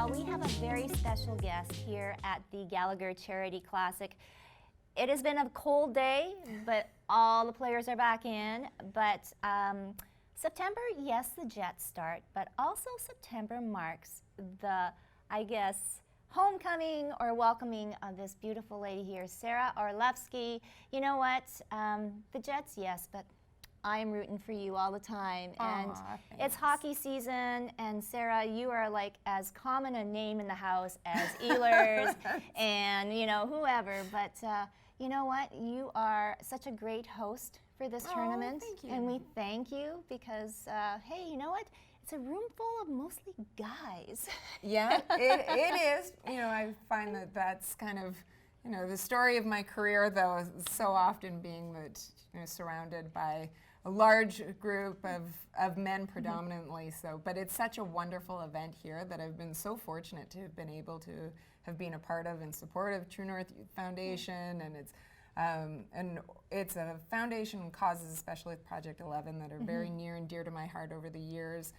Well, we have a very special guest here at the Gallagher Charity Classic. It has been a cold day, but all the players are back in. But September, yes, the Jets start, but also September marks the, I guess, homecoming or welcoming of this beautiful lady here, Sara Orlesky. You know what? The Jets, yes, but I'm rooting for you all the time. And it's hockey season, and Sara, you are like as common a name in the house as Ehlers and, you know, whoever. But you know what? You are such a great host for this tournament. Thank you. And we thank you because, hey, you know what? It's a room full of mostly guys. Yeah, it is. You know, I find that that's kind of, you know, the story of my career, though, is so often being that, you know, surrounded by a large group of men predominantly. So, but it's such a wonderful event here that I've been so fortunate to have been able to have been a part of in support of True North Youth Foundation, and it's a foundation causes, especially with Project 11, that are very near and dear to my heart over the years.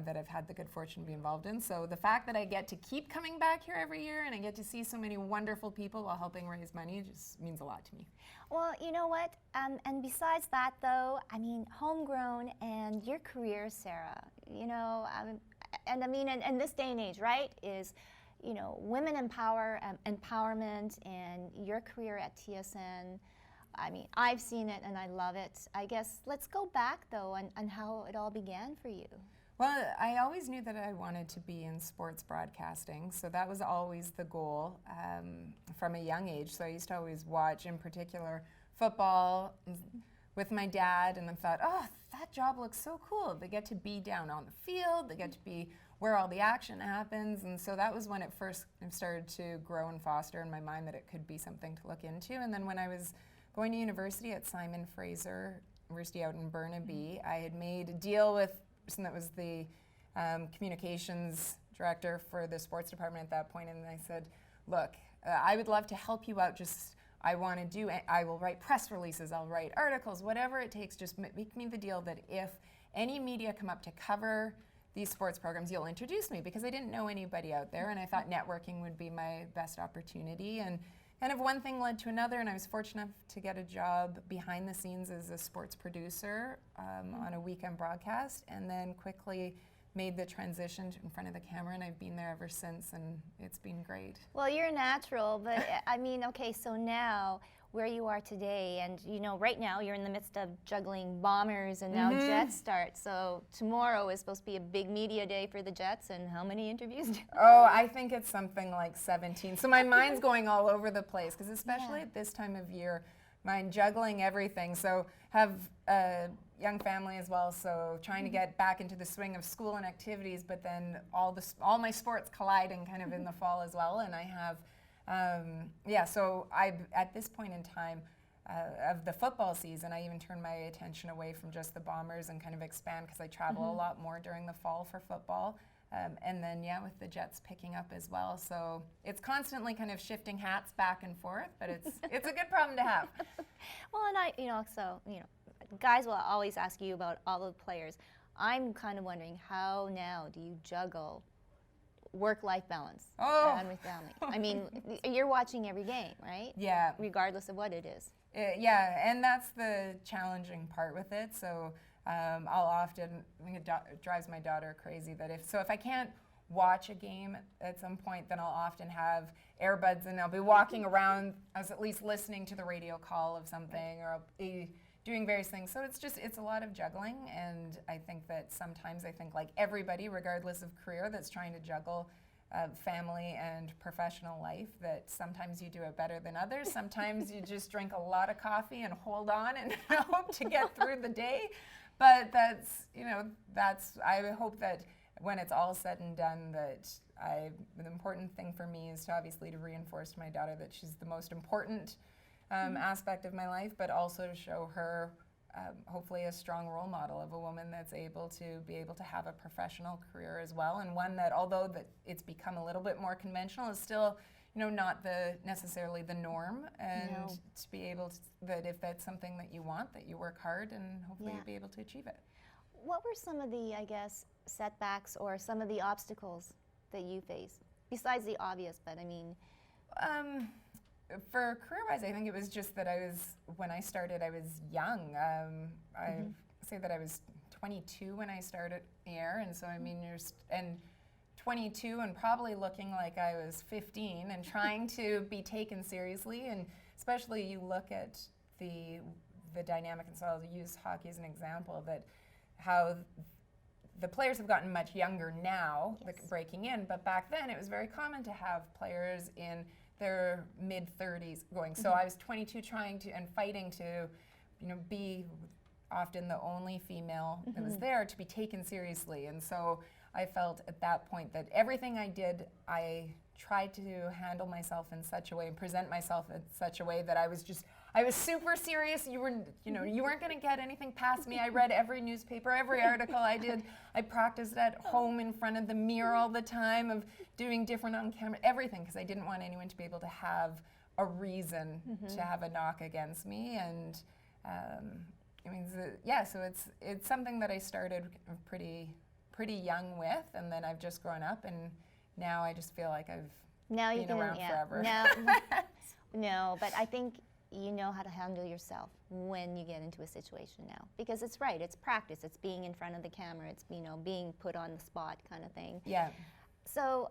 That I've had the good fortune to be involved in. So the fact that I get to keep coming back here every year and I get to see so many wonderful people while helping raise money just means a lot to me. Well, you know what? And besides that, though, I mean, homegrown and your career, Sara, you know, and I mean, in this day and age, right, is, you know, women empowerment and your career at TSN. I mean, I've seen it and I love it. I guess let's go back, though, on how it all began for you. Well, I always knew that I wanted to be in sports broadcasting, so that was always the goal from a young age. So I used to always watch, in particular, football with my dad, and I thought, oh, that job looks so cool. They get to be down on the field, they get to be where all the action happens, and so that was when it first started to grow and foster in my mind that it could be something to look into. And then when I was going to university at Simon Fraser University out in Burnaby, I had made a deal with person that was the communications director for the sports department at that point, and I said, look, I would love to help you out. I will write press releases, I'll write articles, whatever it takes, just make me the deal that if any media come up to cover these sports programs, you'll introduce me, because I didn't know anybody out there, and I thought networking would be my best opportunity. And kind of one thing led to another, and I was fortunate enough to get a job behind the scenes as a sports producer on a weekend broadcast, and then quickly made the transition in front of the camera, and I've been there ever since, and it's been great. Well, you're natural, but I mean, okay, so now where you are today, and you know, right now you're in the midst of juggling Bombers and now Jets start. So tomorrow is supposed to be a big media day for the Jets, and how many interviews? Oh, I think it's something like 17. So my mind's going all over the place, because especially at this time of year, I'm juggling everything. So have a young family as well, so trying to get back into the swing of school and activities, but then all my sports colliding kind of in the fall as well. And I have so at this point in time of the football season, I even turn my attention away from just the Bombers and kind of expand, because I travel a lot more during the fall for football. And then, with the Jets picking up as well. So it's constantly kind of shifting hats back and forth, but it's a good problem to have. Well, and guys will always ask you about all the players. I'm kind of wondering, how now do you juggle work-life balance and with family? I mean, you're watching every game, right? Yeah. Regardless of what it is. And that's the challenging part with it. So I'll often, I think it drives my daughter crazy that if I can't watch a game at some point, then I'll often have earbuds and I'll be walking around. I was at least listening to the radio call of something, or I'll be doing various things. So it's a lot of juggling, and I think that sometimes like everybody, regardless of career, that's trying to juggle family and professional life, that sometimes you do it better than others. Sometimes you just drink a lot of coffee and hold on and hope to get through the day. But I hope that when it's all said and done, that the important thing for me is to obviously to reinforce to my daughter that she's the most important aspect of my life, but also to show her hopefully a strong role model of a woman that's able to have a professional career as well, and one that, although that it's become a little bit more conventional, is still not necessarily the norm, and to be able to, that if that's something that you want, that you work hard and hopefully you'll be able to achieve it. What were some of the, I guess, setbacks or some of the obstacles that you face? Besides the obvious, but I mean. For career-wise, I think it was just that when I started, I was young. I say that I was 22 when I started here, and so I mean, and 22 and probably looking like I was 15 and trying to be taken seriously, and especially you look at the dynamic, and so I'll use hockey as an example, that how the players have gotten much younger now, breaking in, but back then it was very common to have players in their mid-30s going. So I was 22 trying to and fighting to, be often the only female that was there to be taken seriously. And so I felt at that point that everything I did, I tried to handle myself in such a way and present myself in such a way that I was super serious. You weren't going to get anything past me. I read every newspaper, every article I did. I practiced at home in front of the mirror all the time of doing different on camera, everything, because I didn't want anyone to be able to have a reason to have a knock against me. And so it's something that I started pretty young with, and then I've just grown up, and now I just feel like I've been around forever. No, but I think you know how to handle yourself when you get into a situation now, because it's practice, it's being in front of the camera, it's being put on the spot kind of thing. Yeah. So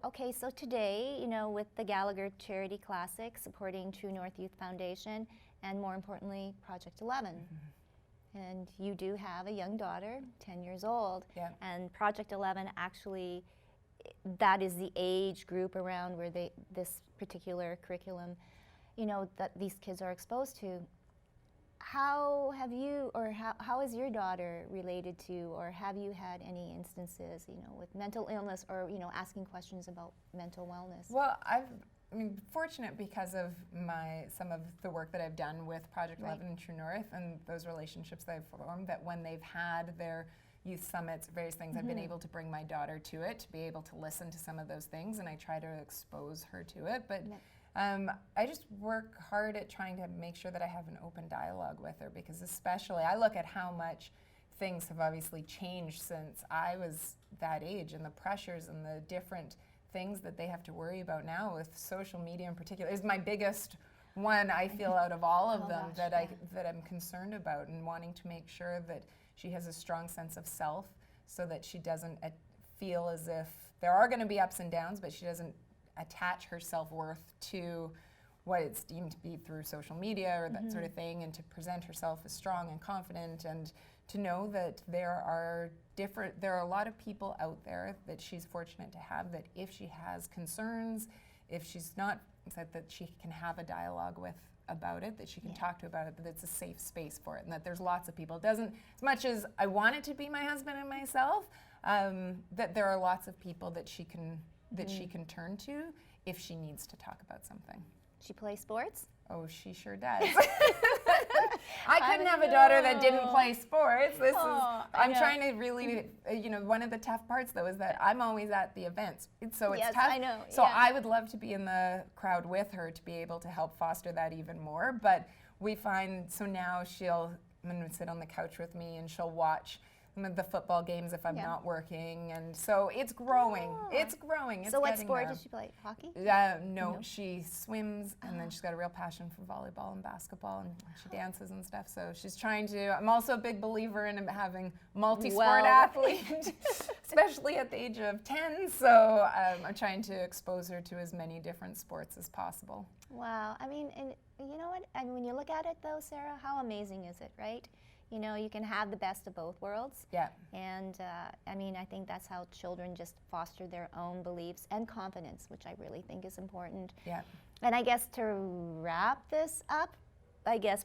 today, with the Gallagher Charity Classic supporting True North Youth Foundation, and more importantly, Project 11. And you do have a young daughter, 10 years old, and Project 11 actually, that is the age group around where this particular curriculum, that these kids are exposed to. How have you, or how is your daughter related to, or have you had any instances, with mental illness, or asking questions about mental wellness? Well, I've fortunate because of some of the work that I've done with Project 11 and True North, and those relationships that I've formed, that when they've had their youth summits, various things, I've been able to bring my daughter to it, to be able to listen to some of those things, and I try to expose her to it. But I just work hard at trying to make sure that I have an open dialogue with her, because especially I look at how much things have obviously changed since I was that age, and the pressures and the different things that they have to worry about now with social media in particular is my biggest one, I feel, out of all of them, that I'm concerned about, and wanting to make sure that she has a strong sense of self, so that she doesn't feel as if there are going to be ups and downs, but she doesn't attach her self-worth to what it's deemed to be through social media or that sort of thing, and to present herself as strong and confident, and to know that there are a lot of people out there that she's fortunate to have, that if she has concerns, if she's not, that she can have a dialogue with about it, that she can talk to about it, that it's a safe space for it, and that there's lots of people. It doesn't, as much as I want it to be my husband and myself, that there are lots of people that she can turn to if she needs to talk about something. She plays sports? Oh, she sure does. I couldn't have a daughter that didn't play sports. I'm trying to really, one of the tough parts though is that I'm always at the events. So it's tough. I know. So I would love to be in the crowd with her to be able to help foster that even more. But we find, so now I'm going to sit on the couch with me and she'll watch the football games if I'm not working, and so it's growing. It's growing. It's so what sport there. does she play? Hockey? No, she swims, and then she's got a real passion for volleyball and basketball, and she dances and stuff. So she's trying to. I'm also a big believer in having multi-sport athlete, especially at the age of 10. So I'm trying to expose her to as many different sports as possible. Wow. I mean, and you know what? I mean, when you look at it though, Sarah, how amazing is it, right? You can have the best of both worlds. Yeah. And I think that's how children just foster their own beliefs and confidence, which I really think is important. Yeah. And I guess to wrap this up,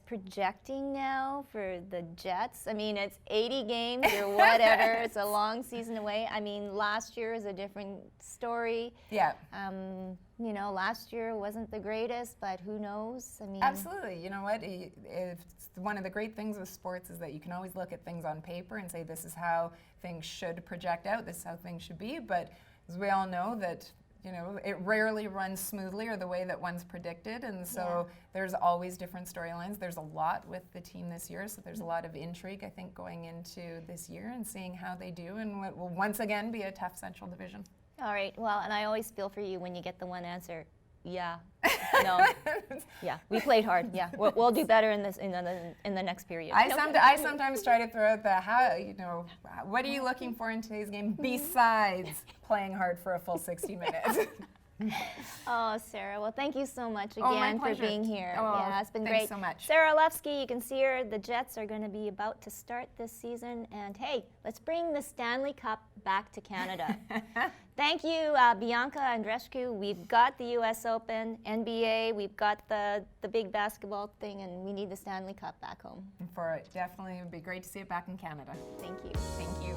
projecting now for the Jets. I mean, it's 80 games or whatever. It's a long season away. I mean, last year is a different story. Yeah. Last year wasn't the greatest, but who knows? I mean, absolutely. You know what? One of the great things with sports is that you can always look at things on paper and say, this is how things should project out. This is how things should be. But as we all know, that it rarely runs smoothly or the way that one's predicted, and so there's always different storylines. There's a lot with the team this year, so there's a lot of intrigue, I think, going into this year and seeing how they do, and what will once again be a tough Central Division. All right. Well, and I always feel for you when you get the one answer. Yeah. No. Yeah. We played hard. Yeah. We'll do better in the next period. I sometimes try to throw out the what are you looking for in today's game besides playing hard for a full 60 minutes? Oh, Sara. Well, thank you so much my again for pleasure. being here. Oh, yeah, it's been thanks great. so much. Sara Orlesky, you can see her. The Jets are going to be about to start this season. And hey, let's bring the Stanley Cup back to Canada. Thank you, Bianca Andreescu. We've got the U.S. Open, NBA. We've got the big basketball thing, and we need the Stanley Cup back home. Definitely, it would be great to see it back in Canada. Thank you. Thank you.